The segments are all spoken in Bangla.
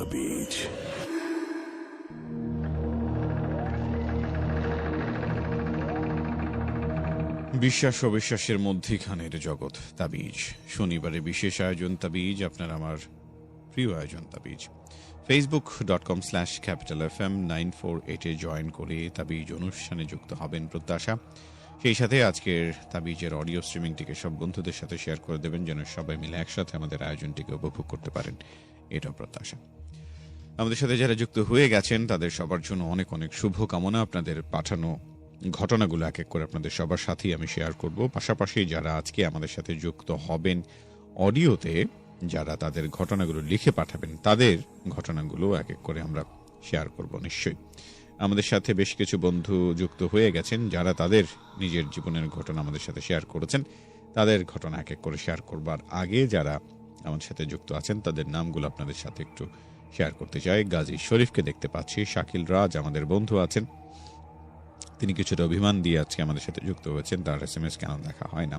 তাবিজ। বিশ্বাস অবিশ্বাসের মধ্যিখানের জগৎ তাবিজ। শনিবারে বিশেষ আয়োজন তাবিজ, আপনার আমার প্রিয় আয়োজন তাবিজ। facebook.com/capitalfm 948 জয়েন করে তাবিজ অনুষ্ঠানে যুক্ত হবেন প্রত্যাশা। সেই সাথে আজকের তাবিজের অডিও স্ট্রিমিংটিকে সব বন্ধুদের সাথে শেয়ার করে দেবেন, যেন সবাই মিলে একসাথে আমাদের আয়োজনটিকে উপভোগ করতে পারেন, এটাও প্রত্যাশা। আমাদের সাথে যারা যুক্ত হয়ে গেছেন তাদের সবার জন্য অনেক অনেক শুভকামনা। আপনাদের পাঠানো ঘটনাগুলো এক এক করে আপনাদের সবার সাথেই আমি শেয়ার করব। পাশাপাশি যারা আজকে আমাদের সাথে যুক্ত হবেন অডিওতে, যারা তাদের ঘটনাগুলো লিখে পাঠাবেন, তাদের ঘটনাগুলো এক এক করে আমরা শেয়ার করব নিশ্চয়ই। আমাদের সাথে বেশ কিছু বন্ধু যুক্ত হয়ে গেছেন যারা তাদের নিজের জীবনের ঘটনা আমাদের সাথে শেয়ার করেছেন। তাদের ঘটনা এক এক করে শেয়ার করবার আগে যারা আমাদের সাথে যুক্ত আছেন তাদের নামগুলো আপনাদের সাথে একটু শেয়ার করতে চাই। গাজী শরীফকে দেখতে পাচ্ছি, শাকিল রাজ আমাদের বন্ধু আছেন, তিনি কিছুটা অভিমান দিয়ে আজকে আমাদের সাথে যুক্ত হয়েছেন, তার SMS কেন দেখা হয় না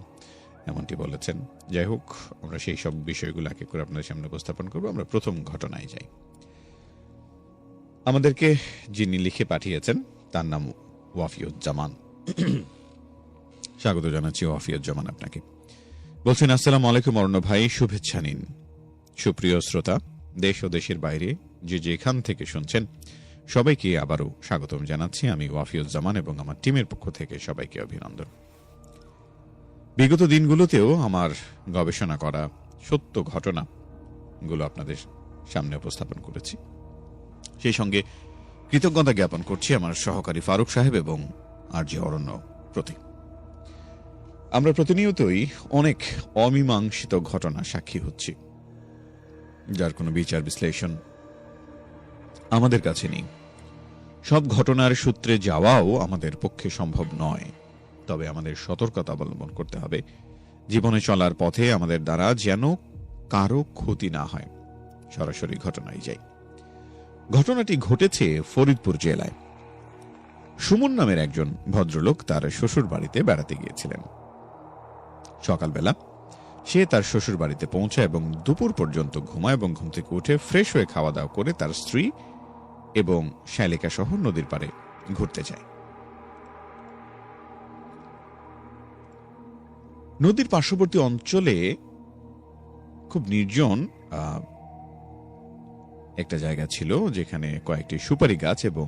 এমনটি বলেছেন। যাই হোক, আমরা সেই সব বিষয়গুলো এক এক করে আপনাদের সামনে উপস্থাপন করবো। আমরা প্রথম ঘটনায় যাই। আমাদেরকে যিনি লিখে পাঠিয়েছেন তার নাম ওয়াফিউজ্জামান। স্বাগত জানাচ্ছি ওয়াফিউজ্জামান আপনাকে। বলছেন, আসসালামু আলাইকুম অরণ্য ভাই, শুভেচ্ছা নিন। সুপ্রিয় শ্রোতা, দেশ ও দেশের বাইরে যে যেখান থেকে শুনছেন সবাইকে আবারও স্বাগতম জানাচ্ছি। আমি ওয়াফিউজ্জামান এবং আমার টিমের পক্ষ থেকে সবাইকে অভিনন্দন। বিগত দিনগুলোতেও আমার গবেষণা করা সত্য ঘটনাগুলো আপনাদের সামনে উপস্থাপন করেছি। সেই সঙ্গে কৃতজ্ঞতা জ্ঞাপন করছি আমার সহকারী ফারুক সাহেব এবং RJ অরণ্য প্রতি। আমরা প্রতিনিয়তই অনেক অমীমাংসিত ঘটনা সাক্ষী হচ্ছি, যার কোনো বিচার বিশ্লেষণ আমাদের কাছে নেই। সব ঘটনার সূত্রে যাওয়াও আমাদের পক্ষে সম্ভব নয়, তবে আমাদের সতর্কতা অবলম্বন করতে হবে। জীবনে চলার পথে আমাদের দ্বারা যেন কারো ক্ষতি না হয়। সরাসরি ঘটনায় যাই। ঘটনাটি ঘটেছে ফরিদপুর জেলায়। সুমন নামের একজন ভদ্রলোক তার শ্বশুর বাড়িতে বেড়াতে গিয়েছিলেন। সকালবেলা সে তার শ্বশুর বাড়িতে পৌঁছায় এবং দুপুর পর্যন্ত ঘুমায় এবং ঘুম থেকে উঠে ফ্রেশ হয়ে খাওয়া দাওয়া করে তার স্ত্রী এবং শালিকা সহ নদীর পাড়ে ঘুরতে যায়। নদীর পার্শ্ববর্তী অঞ্চলে খুব নির্জন একটা জায়গা ছিল, যেখানে কয়েকটি সুপারি গাছ এবং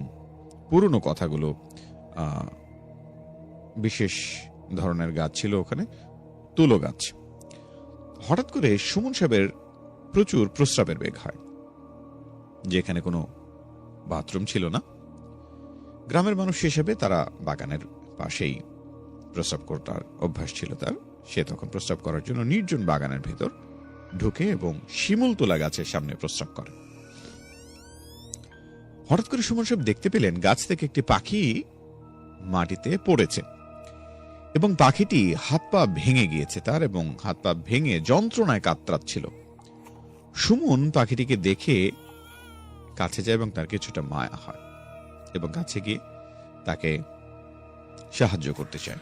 পুরনো কথাগুলো বিশেষ ধরনের গাছ ছিল, ওখানে তুলো গাছ। হঠাৎ করে সুমন সাহেবের প্রচুর প্রস্রাবের বেগ হয়, যেখানে কোনো বাথরুম ছিল না। গ্রামের মানুষ হিসেবে তারা বাগানের পাশেই প্রস্রাব করার অভ্যাস ছিল তার। সে তখন প্রস্রাব করার জন্য নির্জন বাগানের ভেতর ঢুকে এবং শিমুল তোলা গাছের সামনে প্রস্রাব করে। হঠাৎ করে সুমন সাহেব দেখতে পেলেন গাছ থেকে একটি পাখি মাটিতে পড়েছে এবং পাখিটি হাত পা ভেঙে গিয়েছে তার, এবং হাত পা ভেঙে যন্ত্রণায় কাতরাচ্ছিল। সুমন পাখিটিকে দেখে কাছে যায় এবং তার কিছুটা মায়া হয় এবং কাছে গিয়ে তাকে সাহায্য করতে চায়।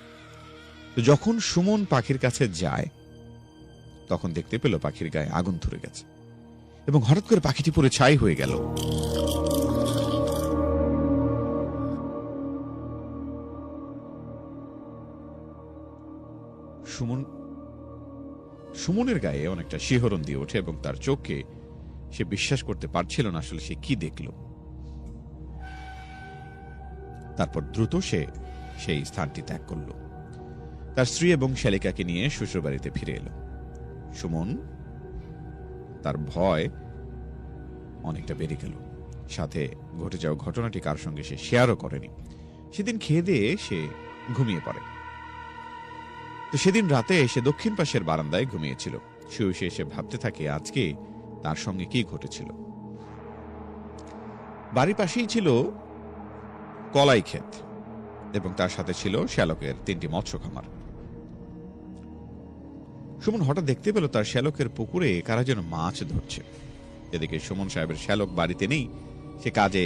তো যখন সুমন পাখির কাছে যায় তখন দেখতে পেল পাখির গায়ে আগুন ধরে গেছে এবং হঠাৎ করে পাখিটি পুরো ছাই হয়ে গেল। সুমনের গায়ে অনেকটা শিহরণ দিয়ে ওঠে এবং তার চোখে সে বিশ্বাস করতে পারছিল না আসলে সে কি দেখল। তারপর দ্রুত সে সেই স্থানটি ত্যাগ করল। তার স্ত্রী এবং শালিকাকে নিয়ে শ্বশুর বাড়িতে ফিরে এলো। সুমন তার ভয় অনেকটা বেড়ে গেল। সাথে ঘটে যাওয়া ঘটনাটি কার সঙ্গে সে শেয়ারও করেনি। সেদিন খেয়ে দিয়ে সে ঘুমিয়ে পড়ে। তো সেদিন রাতে সে দক্ষিণ পাশের বারান্দায় ঘুমিয়েছিল। শুয়ে সে ভাবতে থাকে আজকে তার সঙ্গে কি ঘটেছিল। বাড়ির পাশেই ছিল কলাই ক্ষেত এবং তার সাথে ছিল শ্যালকের 3টি মৎস্য খামার। সুমন হঠাৎ দেখতে পেল তার শ্যালকের পুকুরে কারা যেন মাছ ধরছে। এদিকে সুমন সাহেবের শ্যালক বাড়িতে নেই, সে কাজে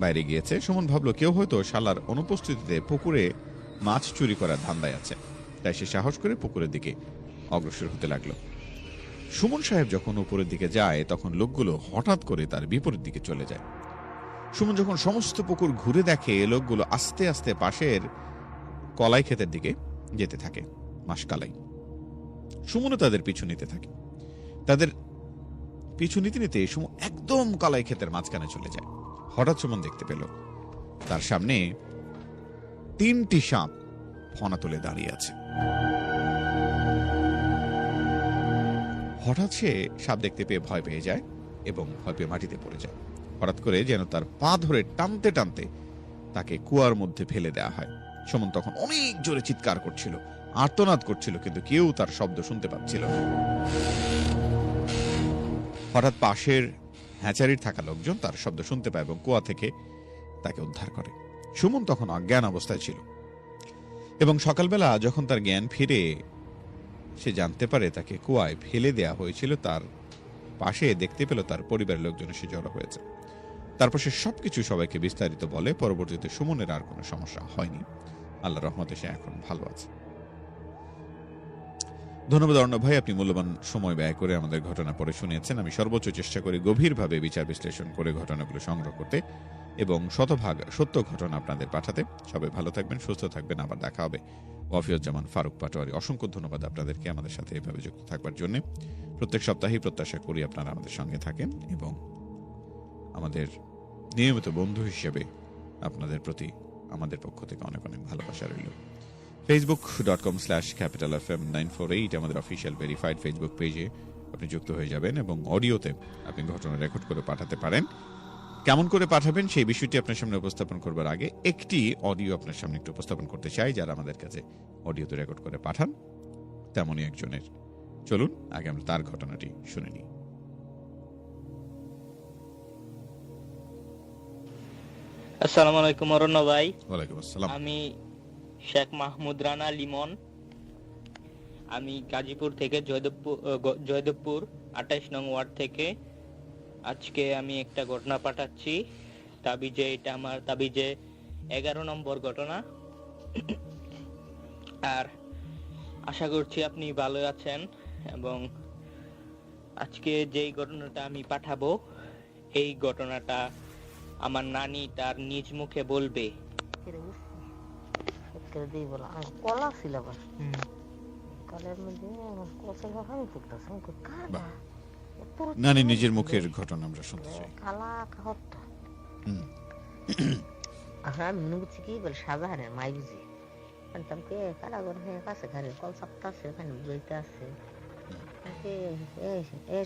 বাইরে গিয়েছে। সুমন ভাবল কেউ হয়তো শালার অনুপস্থিতিতে পুকুরে মাছ চুরি করার ধান্দায় আছে, তাই সে সাহস করে পুকুরের দিকে অগ্রসর হতে লাগলো। সুমন সাহেব যখন উপরের দিকে যায় তখন লোকগুলো হঠাৎ করে তার বিপরীত দিকে চলে যায়। সুমন যখন সমস্ত পুকুর ঘুরে দেখে, লোকগুলো আস্তে আস্তে পাশের কলাই ক্ষেতের দিকে যেতে থাকে, মাসকালাই। সুমনও তাদের পিছু নিতে থাকে। তাদের পিছু নিতে নিতে সুমন একদম কলাই ক্ষেতের মাঝখানে চলে যায়। হঠাৎ সুমন দেখতে পেল তার সামনে 3টি সাপ ফনা তুলে দাঁড়িয়ে আছে। হঠাৎ সে সাপ দেখতে পেয়ে ভয় পেয়ে যায় এবং ভয় পেয়ে মাটিতে পড়ে যায়। হঠাৎ করে যেন তার পা ধরে টানতে টানতে তাকে কুয়ার মধ্যে ফেলে দেওয়া হয়। সুমন তখন অনেক জোরে চিৎকার করছিল, আর্তনাদ করছিল, কিন্তু কেউ তার শব্দ শুনতে পাচ্ছিল না। হঠাৎ পাশের হ্যাচারির থাকা লোকজন তার শব্দ শুনতে পায় এবং কুয়া থেকে তাকে উদ্ধার করে। সুমন তখন অজ্ঞান অবস্থায় ছিল এবং সকালবেলা যখন তার জ্ঞান ফিরে, সে জানতে পারে তাকে কুয়ায় ফেলে দেয়া হয়েছিল। তার পাশে দেখতে পেল তার পরিবারের লোকজন এসে জড়ো হয়েছে। তারপর সে সবকিছু সবাইকে বিস্তারিত বলে। পরবর্তীতে সুমনের আর কোনো সমস্যা হয়নি, আল্লাহর রহমতে সে এখন ভালো আছে। ধন্যবাদ অর্ণব ভাই, আপনি মূল্যবান সময় ব্যয় করে আমাদের ঘটনা পড়ে শুনিয়েছেন। আমি সর্বোচ্চ চেষ্টা করি গভীরভাবে বিচার বিশ্লেষণ করে ঘটনাগুলো সংগ্রহ করতে এবং শতভাগ সত্য ঘটনা আপনাদের পাঠাতে। সবাই ভালো থাকবেন, সুস্থ থাকবেন। আবার দেখা হবে। ওয়াফিউজ্জামান ফারুক পাটোয়ারি, অসংখ্য ধন্যবাদ আপনাদেরকে আমাদের সাথে এভাবে যুক্ত থাকবার জন্য। প্রত্যেক সপ্তাহেই প্রত্যাশা করি আপনারা আমাদের সঙ্গে থাকেন এবং আমাদের নিয়মিত বন্ধু হিসেবে আপনাদের প্রতি আমাদের পক্ষ থেকে অনেক অনেক ভালোবাসা রইল। facebook.com/capitalfm948 আমাদের অফিসিয়াল ভেরিফাইড ফেসবুক পেজে আপনি যুক্ত হয়ে যাবেন এবং অডিওতে আপনি ঘটনা রেকর্ড করে পাঠাতে পারেন। কেমন করে পাঠাবেন সেই বিষয়টি আপনার সামনে উপস্থাপন করবার আগে একটি অডিও আপনার সামনে একটু উপস্থাপন করতে চাই, যারা আমাদের কাছে অডিওতে রেকর্ড করে পাঠান তেমনই একজনের। চলুন আগে আমরা তার ঘটনাটি শুনে নিই। আসসালামু আলাইকুম অরণ্য ভাই। ওয়ালাইকুম আসসালাম। আমি শেখ মাহমুদ রানা লিমন। আমি গাজীপুর থেকে জয়দেবপুর 28 নং ওয়ার্ড থেকে আজকে আমি একটা ঘটনা পাঠাচ্ছি। এটা আমার 11 নম্বর ঘটনা। আর আশা করছি আপনি ভালো আছেন এবং আজকে যেই ঘটনাটা আমি পাঠাবো এই ঘটনাটা আমার নানি তার নিজ মুখে বলবে। কলা ছিল কলের মধ্যে নানি নিজের মুখের ঘটনা আমরা শুনতে চাই। কালা হত্যা আমি মনে করছি কি বলে শাহজাহানের মাই বুঝি জানতাম কে কারাগর হয়ে কাছে ঘরে কল চাপটা আছে ওখানে বইতে আছে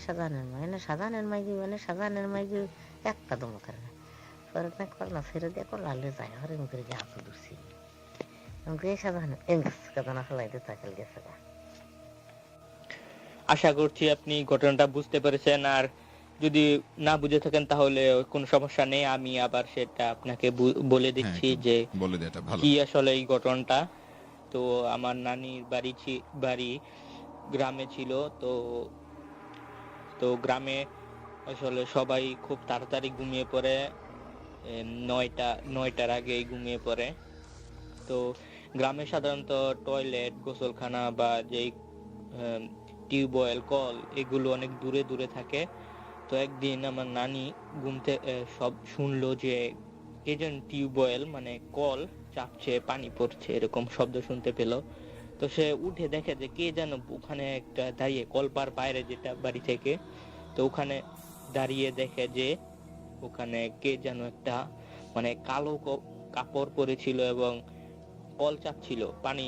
শাহজাহানের মাই না শাহজাহানের মাই মানে শাহজাহানের মাই একটা দম করে না করোনা ছেড়ে দিয়ে করলে যায় হরে মুখে গিয়ে হাতে ধরছি আশা করছি আপনি ঘটনাটা বুঝতে পেরেছেন। আর যদি না বুঝে থাকেন তাহলে কোনো সমস্যা নেই, আমি আবার সেটা আপনাকে বলে দিচ্ছি যে কি আসলে এই ঘটনাটা। তো আমার নানির বাড়ি গ্রামে ছিল। তো গ্রামে আসলে সবাই খুব তাড়াতাড়ি ঘুমিয়ে পড়ে, 9টার আগে ঘুমিয়ে পড়ে। তো গ্রামে সাধারণত টয়লেট, গোসলখানা বা যেই টিউবওয়েল, কল এগুলো অনেক দূরে দূরে থাকে। তো একদিন আমার নানি ঘুমতে সব শুনলো যে কে যেন টিউবওয়েল মানে কল চাপছে, পানি পড়ছে, এরকম শব্দ শুনতে পেল। তো সে উঠে দেখে যে কে যেন ওখানে একটা দাঁড়িয়ে, কলপার বাইরে যেটা বাড়ি থেকে, তো ওখানে দাঁড়িয়ে দেখে যে ওখানে কে যেন একটা মানে কালো কাপড় পরেছিল এবং কল চাপছিল, পানি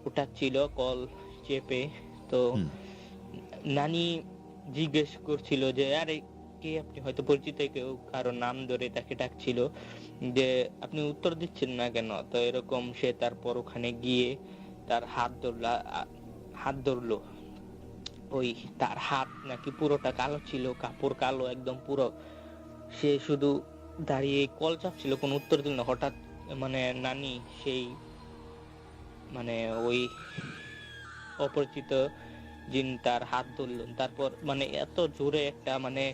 উঠাচ্ছিল কল চেপে। তো নানি জিজ্ঞেস করছিল যে আরে কে আপনি, হয়তো পরিচিত কেউ, কারো নাম ধরে তাকে ডাকছিল যে আপনি উত্তর দিচ্ছেন না কেন। তো এরকম সে তারপর ওখানে গিয়ে তার হাত ধরলো। ওই তার হাত নাকি পুরোটা কালো ছিল, কাপড় কালো একদম পুরো। সে শুধু দাঁড়িয়ে কল চাপছিল, কোনো উত্তর দিল না। হঠাৎ মানে নানি সেই মানে ওই অপরিচিত যিনি তার হাত ধরলেন, তারপর মানে এত জোরে একটা মানে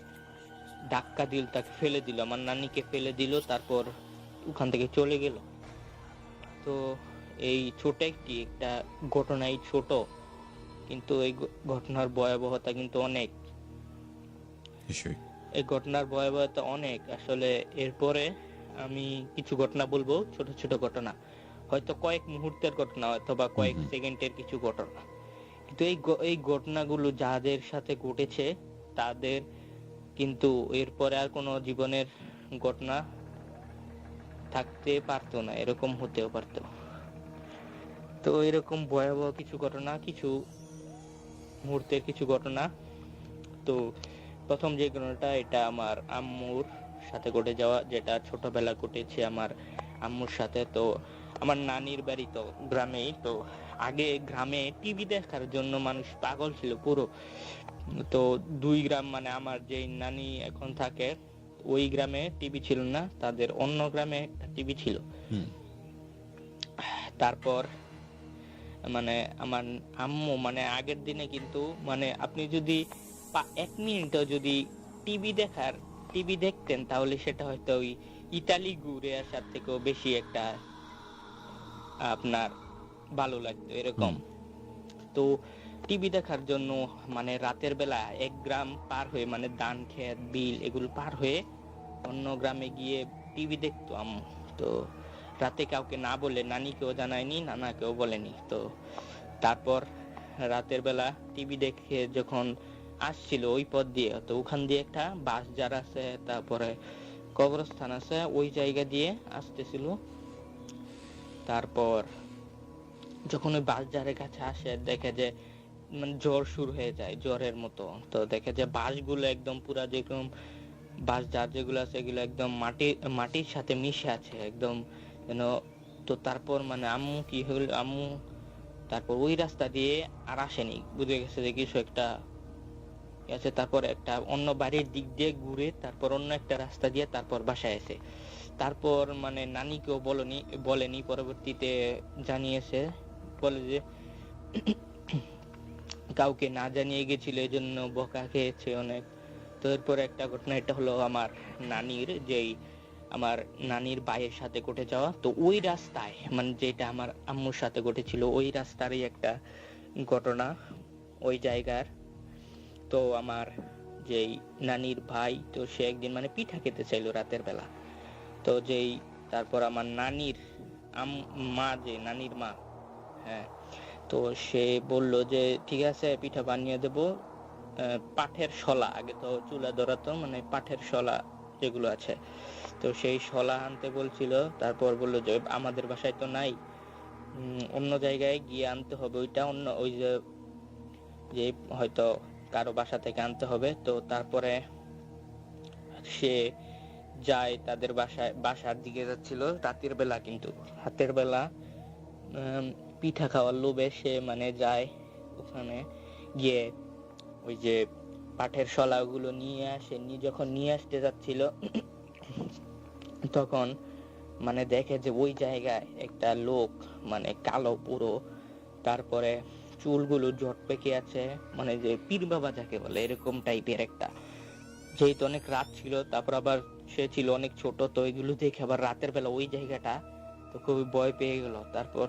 ধাক্কা দিল, তাকে ফেলে দিল, আমার নানিকে ফেলে দিল, তারপর ওখান থেকে চলে গেল। তো এই ছোট একটা ঘটনা, এই ছোট কিন্তু এই ঘটনার ভয়াবহতা কিন্তু অনেক। নিশ্চয়ই। এই ঘটনার ভয়াবহতা অনেক আসলে। এরপরে আমি কিছু ঘটনা বলবো, ছোট ছোট ঘটনা, হয়তো কয়েক মুহূর্তের ঘটনা অথবা কয়েক সেকেন্ডের কিছু ঘটনা, কিন্তু এই ঘটনাগুলো যাদের সাথে ঘটেছে তাদের কিন্তু এরপরে আর কোনো জীবনের ঘটনা থাকতে পারতো না, এরকম হতেও পারতো। তো এরকম ভয়াবহ কিছু ঘটনা, কিছু মুহূর্তের কিছু ঘটনা। তো প্রথম যে ঘটনাটা, এটা আমার আম্মুর সাথে ঘটে যাওয়া, যেটা ছোটবেলা ঘটেছে আমার আম্মুর সাথে। তো আমার নানির বাড়ি তো গ্রামেই। তো আগে গ্রামে টিভি দেখার জন্য মানুষ পাগল ছিল পুরো। তো 2 গ্রাম, মানে আমার যে নানি এখন থাকে ওই গ্রামে টিভি ছিল না, তাদের অন্য গ্রামে একটা টিভি ছিল। তারপর মানে আমার আম্মু, মানে আগের দিনে কিন্তু মানে আপনি যদি 1 মিনিটও যদি টিভি দেখতেন তাহলে সেটা হয়তো ওই ইতালি ঘুরে আসার থেকেও বেশি একটা আপনার ভালো লাগতো এরকম। তো টিভি দেখার জন্য মানে রাতের বেলা 1 গ্রাম পার হয়ে, মানে ধান ক্ষেত বিল এগুলো পার হয়ে অন্য গ্রামে গিয়ে টিভি দেখতো আম্মু। তো রাতে কাউকে না বলে, নানিকেও জানায়নি, নানাকেও বলেনি। তো তারপর রাতের বেলা টিভি দেখে যখন আসছিল ওই পথ দিয়ে, তো ওখান দিয়ে একটা বাস যার আছে, তারপরে কবরস্থান আছে, ওই জায়গা দিয়ে আসতেছিল। তারপর যখন ওই বাস যারের কাছে আসে দেখে যে মানে জ্বর শুরু হয়ে যায়, জ্বরের মতো। তো দেখে যে বাসগুলো একদম পুরা, যেরকম বাস যার যেগুলো আছে এগুলো একদম মাটির সাথে মিশে আছে একদম যেন। তো তারপর মানে আম্মু কি হলো, আম্মু তারপর ওই রাস্তা দিয়ে আর আসেনি, বুঝে গেছে যে কিছু একটা আছে। তারপর একটা অন্য বাড়ির দিক দিয়ে ঘুরে তারপর অন্য একটা রাস্তা দিয়ে তারপর বাসায় এসে, তারপর মানে নানিকেও বলেনি, পরবর্তীতে জানিয়েছে, বলে যে কাউকে না জানিয়ে গেছিল, এই জন্য বকা খেয়েছে অনেক। তো এরপর একটা ঘটনা, এটা হলো আমার নানির ভাইয়ের সাথে ঘটে যাওয়া। তো ওই রাস্তায়, মানে যেটা আমার আম্মুর সাথে ঘটেছিল ওই রাস্তারই একটা ঘটনা ওই জায়গার। তো আমার যেই নানির ভাই, তো সে একদিন মানে পিঠা খেতে চাইলো রাতের বেলা। তো তারপর আমার নানির মা, যে নানির মা, হ্যাঁ, তো সে বলল যে ঠিক আছে পিঠা বানিয়ে দেবো। পাঠের শলা, আগে তো চুলা ধরাতো, মানে পাঠের শলা যেগুলো আছে, তো সেই শলা আনতে বলছিল। তারপর বললো যে আমাদের বাসায় তো নাই, অন্য জায়গায় গিয়ে আনতে হবে ওইটা, অন্য ওই যে হয়তো কারো বাসা থেকে আনতে হবে। তো তারপরে সে যায় তাদের বাসার দিকে যাচ্ছিল রাতের বেলা, কিন্তু রাতের বেলা পিঠা খাওয়ার লোভে সে মানে যায় ওখানে গিয়ে ওই যে পাঠের শলাগুলো নিয়ে আসে। যখন নিয়ে আসতে যাচ্ছিল তখন মানে দেখে যে ওই জায়গায় একটা লোক, মানে কালো পুরো, তারপরে চুলগুলো জট পেকে আছে, মানে যে পীর বাবা যাকে বলে এরকম টাইপের একটা। যেহেতু অনেক রাত ছিল, তারপর আবার সে ছিল অনেক ছোট, তো এগুলো দেখে আবার রাতের বেলা ওই জায়গাটা, তো খুবই ভয় পেয়ে গেল। তারপর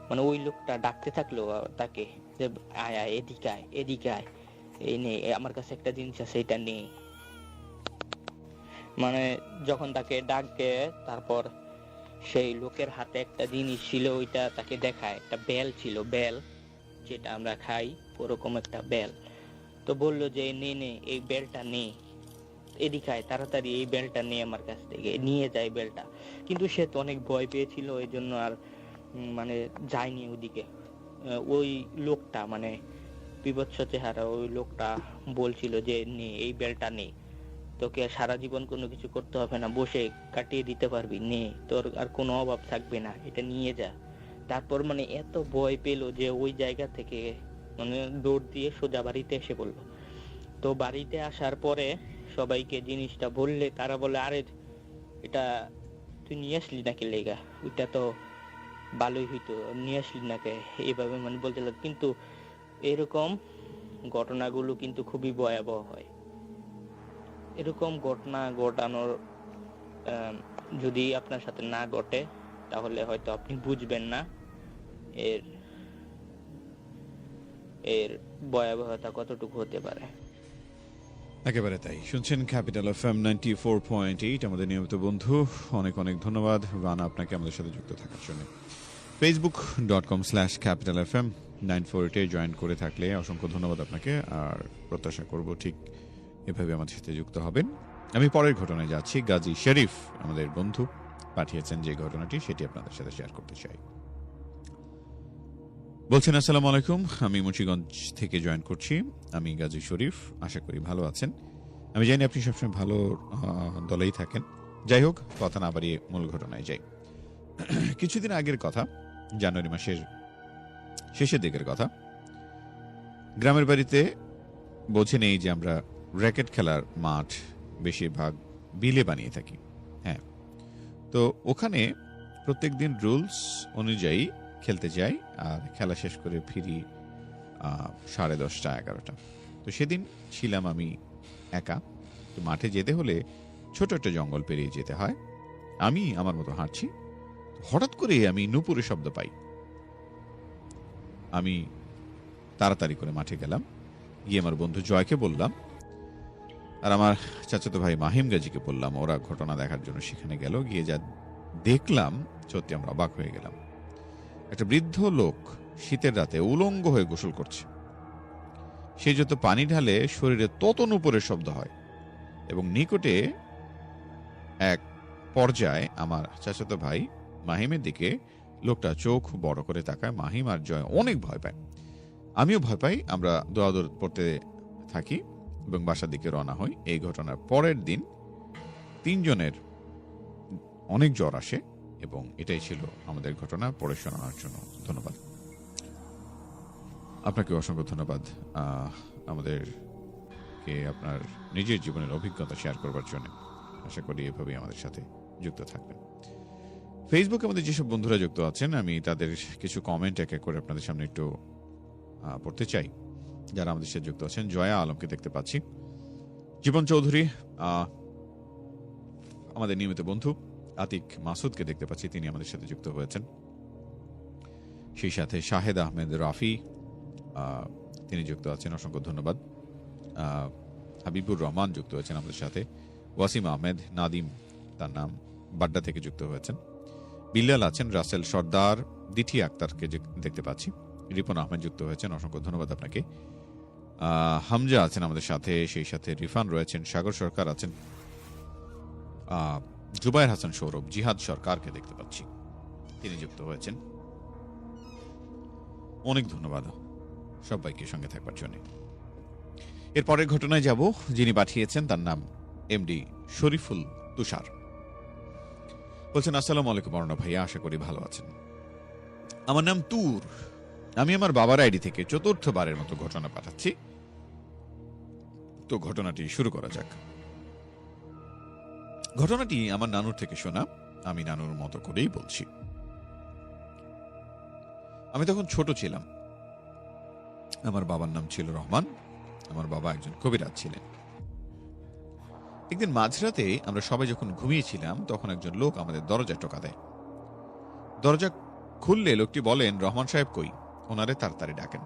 মানে ওই লোকটা ডাকতে থাকলো তাকে যে আয় আয়, এদিকে আয়, এদিকে আয়, এই নে আমার কাছে একটা জিনিস আছে, এটা নে। মানে যখন তাকে ডাকে, তারপর সেই লোকের হাতে একটা জিনিস ছিল, ওইটা তাকে দেখায়, একটা বেল ছিল, বেল যেটা আমরা খাই ওরকম একটা বেল। তো বললো যে নে নে, এই বেলটা নে, এদিকে আয় তাড়াতাড়ি, এই বেলটা নে আমার কাছ থেকে, নিয়ে যায় বেলটা। কিন্তু সে তো অনেক ভয় পেয়েছিল, ওই জন্য আর মানে যায়নি ওদিকে। ওই লোকটা, মানে বিভৎস চেহারা ওই লোকটা বলছিল যে নে এই বেলটা নে, তোকে সারা জীবন কোনো কিছু করতে হবে না, বসে কাটিয়ে দিতে পারবি, নে, তোর আর কোনো অভাব থাকবে না, এটা নিয়ে যা। তারপর মানে এত ভয় পেল যে ওই জায়গা থেকে মানে দৌড় দিয়ে সোজা বাড়িতে এসে পড়লো। তো বাড়িতে আসার পরে সবাইকে জিনিসটা বললে তারা বলে আরে এটা তুই নিয়ে আসলি নাকি লেগা, ওইটা তো ভালোই হইতো, নিয়ে আসলি নাকি, এইভাবে মানে বলতে লাগে। কিন্তু এরকম ঘটনাগুলো কিন্তু খুবই ভয়াবহ হয়। এরকম ঘটনা ঘটানোর যদি আপনার সাথে না ঘটে তাহলে হয়তো আপনি বুঝবেন না এর এর ভয়াবহতা কতটুকু হতে পারে। একেবারে তাই। শুনছেন ক্যাপিটাল এফএম 94.8, আমাদের নিয়মিত বন্ধু। অনেক অনেক ধন্যবাদ রানা আপনাকে আমাদের সাথে যুক্ত থাকার জন্য। facebook.com/capitalfm 948 জয়েন করে থাকলে অসংখ্য ধন্যবাদ আপনাকে। আর প্রত্যাশা করব ঠিক এভাবে আমাদের সাথে যুক্ত হবেন। আমি পরের ঘটনায় যাচ্ছি। গাজী শরীফ আমাদের বন্ধু পাঠিয়েছেন যে ঘটনাটি, সেটি আপনাদের সাথে শেয়ার করতে চাই। বলছেন, আসসালামু আলাইকুম, আমি মুন্সিগঞ্জ থেকে জয়েন করছি। আমি গাজী শরীফ, আশা করি ভালো আছেন। আমি জানি আপনি সবসময় ভালো দলেই থাকেন। যাই হোক, কথা না বাড়িয়ে মূল ঘটনায় যাই। কিছুদিন আগের কথা, জানুয়ারি মাসের শেষের দিকের কথা। গ্রামের বাড়িতে বোঝে নেই যে আমরা র্যাকেট খেলার মাঠ বেশিরভাগ বিলে বানিয়ে থাকি। হ্যাঁ, তো ওখানে প্রত্যেক দিন রুলস অনুযায়ী খেলতে যাই, আর খেলা শেষ করে ফিরি 10:30-11টা। তো সেদিন ছিলাম আমি একা। তো মাঠে যেতে হলে ছোট একটা জঙ্গল পেরিয়ে যেতে হয়। আমি আমার মতো হাঁটছি, হঠাৎ করে আমি নুপুরের শব্দ পাই। আমি তাড়াতাড়ি করে মাঠে গেলাম, গিয়ে আমার বন্ধু জয়কে বললাম, আর আমার চাচাতো ভাই মাহিম গাজীকে বললাম। ওরা ঘটনা দেখার জন্য সেখানে গেল। গিয়ে যা দেখলাম, সত্যি আমরা অবাক হয়ে গেলাম। একটা বৃদ্ধ লোক শীতের রাতে উলঙ্গ হয়ে গোসল করছে। সে যত পানি ঢালে শরীরে তত নুপুরের শব্দ হয়, এবং নিকটে এক পর্যায়ে আমার চাচাতো ভাই মাহিমের দিকে লোকটা চোখ বড় করে তাকায়। মাহিম আর জয় অনেক ভয় পায়, আমিও ভয় পাই। আমরা দৌড়াদৌড় পড়তে থাকি এবং বাসার দিকে রওনা হই। এই ঘটনার পরের দিন 3 জনের অনেক জ্বর আসে, এবং এটাই ছিল আমাদের ঘটনা। পড়ে শোনানোর জন্য ধন্যবাদ। আপনাকে অসংখ্য ধন্যবাদ আমাদেরকে আপনার নিজের জীবনের অভিজ্ঞতা শেয়ার করবার জন্য। আশা করি এভাবেই আমাদের সাথে যুক্ত থাকবেন। ফেসবুকে আমাদের যেসব বন্ধুরা যুক্ত আছেন, আমি তাদের কিছু কমেন্ট এক এক করে আপনাদের সামনে একটু পড়তে চাই। যারা আমাদের সাথে যুক্ত আছেন, জয়া আলমকে দেখতে পাচ্ছি, জীবন চৌধুরী আমাদের নিয়মিত বন্ধু, আতিক মাসুদকে দেখতে পাচ্ছি, তিনি আমাদের সাথে যুক্ত হয়েছেন। সেই সাথে শাহেদ আহমেদ রাফি তিনি যুক্ত আছেন, অসংখ্য ধন্যবাদ। হাবিবুর রহমান যুক্ত হয়েছেন আমাদের সাথে। ওয়াসিম আহমেদ নাদিম, তার নাম, বাড্ডা থেকে যুক্ত হয়েছেন। বিল্লাল আছেন, রাসেল সর্দার, দিঠি আক্তারকে দেখতে পাচ্ছি। রিপন আহমেদ যুক্ত হয়েছেন, অসংখ্য ধন্যবাদ আপনাকে। হামজা আছেন আমাদের সাথে, সেই সাথে রিফান রয়েছেন, সাগর সরকার আছেন, জুবায়ের হাসান সৌরভ, জিহাদ সরকারকে দেখতে পাচ্ছি, তিনি যুক্ত হয়েছেন। অনেক ধন্যবাদ সবাইকে সঙ্গে থাকবার জন্য। এর পরের ঘটনায় যাব। যিনি পাঠিয়েছেন তার নাম এমডি শরীফুল তুষার। বলছেন, আসসালামু আলাইকুম অরুণ ভাইয়া, আশা করি ভালো আছেন। আমার নাম তুর। আমি আমার বাবার আইডি থেকে 4র্থবারের মতো ঘটনা পাঠাচ্ছি। তো ঘটনাটি শুরু করা যাক। ঘটনাটি আমার নানুর থেকে শোনা, আমি নানুর মতো করেই বলছি। আমি তখন ছোট ছিলাম। আমার বাবার নাম ছিল রহমান। আমার বাবা একজন কবিরাজ ছিলেন। একদিন মাঝরাতে আমরা সবাই যখন ঘুমিয়েছিলাম, তখন একজন লোক আমাদের দরজায় টোকা দেয়। দরজা খুললে লোকটি বলেন, রহমান সাহেব কই, ওনারে তাড়াতাড়ি ডাকেন,